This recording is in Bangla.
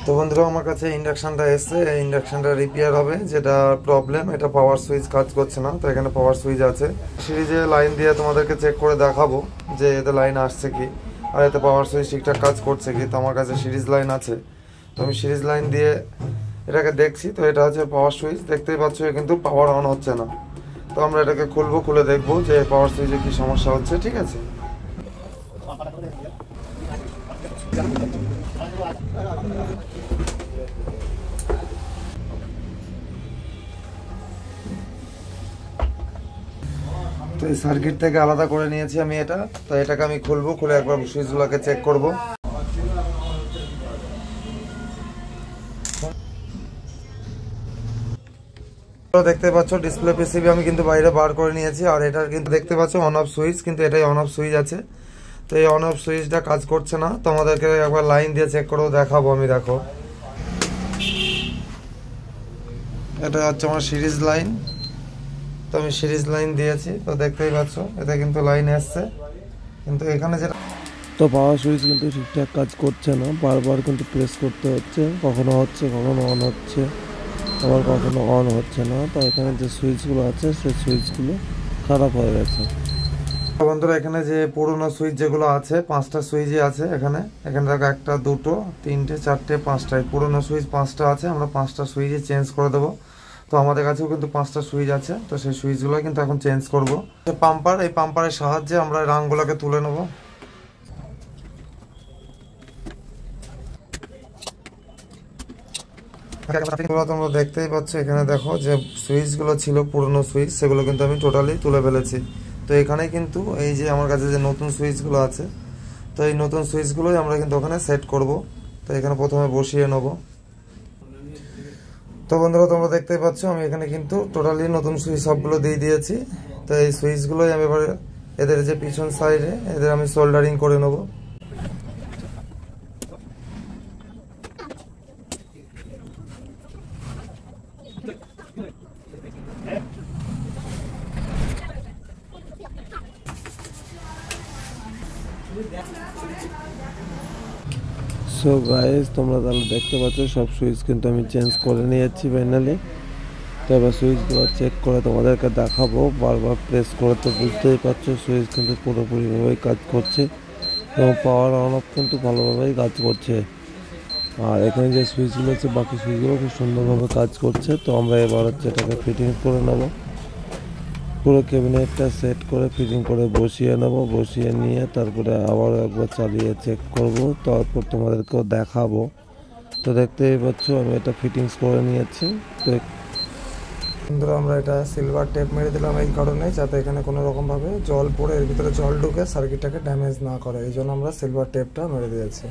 তো বন্ধুরা আমার কাছে ইন্ডাকশনটা এসছে, এই ইন্ডাকশনটা রিপেয়ার হবে, যেটা প্রবলেম এটা পাওয়ার সুইচ কাজ করছে না। তো এখানে পাওয়ার সুইচ আছে, সিরিজে লাইন দিয়ে তোমাদেরকে চেক করে দেখাবো যে এতে লাইন আসছে কি আর এতে পাওয়ার সুইচ ঠিকঠাক কাজ করছে কি। তো আমার কাছে সিরিজ লাইন আছে, তো আমি সিরিজ লাইন দিয়ে এটাকে দেখছি। তো এটা হচ্ছে পাওয়ার সুইচ, দেখতেই পাচ্ছ কিন্তু পাওয়ার অন হচ্ছে না। তো আমরা এটাকে খুলবো, খুলে দেখবো যে পাওয়ার সুইচে কি সমস্যা হচ্ছে। ঠিক আছে, তো এই সার্কিট থেকে আলাদা করে নিয়েছি আমি এটা। তো এটাকে আমি খুলবো, খুলে একবার সুইচগুলোকে চেক করব। দেখতে পাচ্ছ ডিসপ্লে পিসিবি আমি কিন্তু বাইরে বার করে নিয়েছি, আর এটার কিন্তু দেখতে পাচ্ছ অন অফ সুইচ, কিন্তু এটাই অন অফ সুইচ আছে। তো এই অন অফ সুইচটা কাজ করছে না, তো আমাদেরকে একবার লাইন দিয়ে চেক করেও দেখাবো আমি। দেখো এটা হচ্ছে আমার সিরিজ লাইন, তো আমি সিরিজ লাইন দিয়েছি। তো দেখতেই পাচ্ছ এটা কিন্তু লাইন আসছে, কিন্তু এখানে যেটা তো পাওয়ার সুইচ কিন্তু ঠিকঠাক কাজ করছে না, বারবার কিন্তু প্রেস করতে হচ্ছে, কখনো হচ্ছে কখনো অন হচ্ছে, আবার কখনো অন হচ্ছে না। তো এখানে যে সুইচগুলো আছে সেই সুইচগুলো খারাপ হয়ে গেছে। বন্ধুরা এখানে যে পুরোনো সুইচ যেগুলো আছে, 5টা সুইচই আছে এখানে। এখানে দেখো 1টা 2টো 3টে 4টে 5টায় পুরোনো সুইচ 5টা আছে, আমরা 5টা সুইচই চেঞ্জ করে দেবো। তো আমাদের কাছেও কিন্তু 5টা সুইচ আছে, তো সেই সুইচগুলো কিন্তু এখন চেঞ্জ করবো। পাম্পার, এই পাম্পারের সাহায্যে আমরা রাংগুলোকে তুলে নেবো। তোমরা দেখতেই পাচ্ছ এখানে দেখো যে সুইচগুলো ছিল পুরনো সুইচ, সেগুলো কিন্তু আমি টোটালি তুলে ফেলেছি। তো এখানে কিন্তু এই যে আমার কাছে যে নতুন সুইচগুলো আছে, তো এই নতুন সুইচগুলোই আমরা কিন্তু ওখানে সেট করব। তো এখানে প্রথমে বসিয়ে নেব। তো বন্ধুরা তোমরা দেখতেই পাচ্ছ আমি এখানে কিন্তু টোটালি নতুন সুইচ সবগুলো দিয়ে দিয়েছি। তো এই সুইচগুলোই আমি এবার এদের যে পিছন সাইডে এদের আমি সোল্ডারিং করে নেব। সো গাইস তোমরা তাহলে দেখতে পাচ্ছ সব সুইচ কিন্তু আমি চেঞ্জ করে নিয়েছি ফাইনালি। তো এবার সুইচগুলো চেক করে তোমাদেরকে দেখাবো। বারবার প্রেস করে তো বুঝতেই পারছো সুইচ কিন্তু পুরোপুরিভাবেই কাজ করছে এবং পাওয়ার অন অফ কিন্তু ভালোভাবেই কাজ করছে। আর এখানে যে সুইচগুলো আছে বাকি সুইচগুলো খুব সুন্দরভাবে কাজ করছে। তো আমরা এবার হচ্ছে এটাকে ফিটিং করে নেবো, পুরো ক্যাবিনেটটা সেট করে ফিটিং করে বসিয়ে নেব। বসিয়ে নিয়ে তারপরে আবার একবার চালিয়ে চেক করব, তারপর তোমাদেরকেও দেখাবো। তো দেখতেই পাচ্ছ আমি এটা ফিটিংস করে নিয়েছি। তো বন্ধুরা আমরা এটা সিলভার টেপ মেরে দিলাম এই কারণে, যাতে এখানে কোনো রকমভাবে জল পড়ে এর ভিতরে জল ঢুকে সার্কিটটাকে ড্যামেজ না করে, এই জন্য আমরা সিলভার টেপটা মেরে দিয়েছি।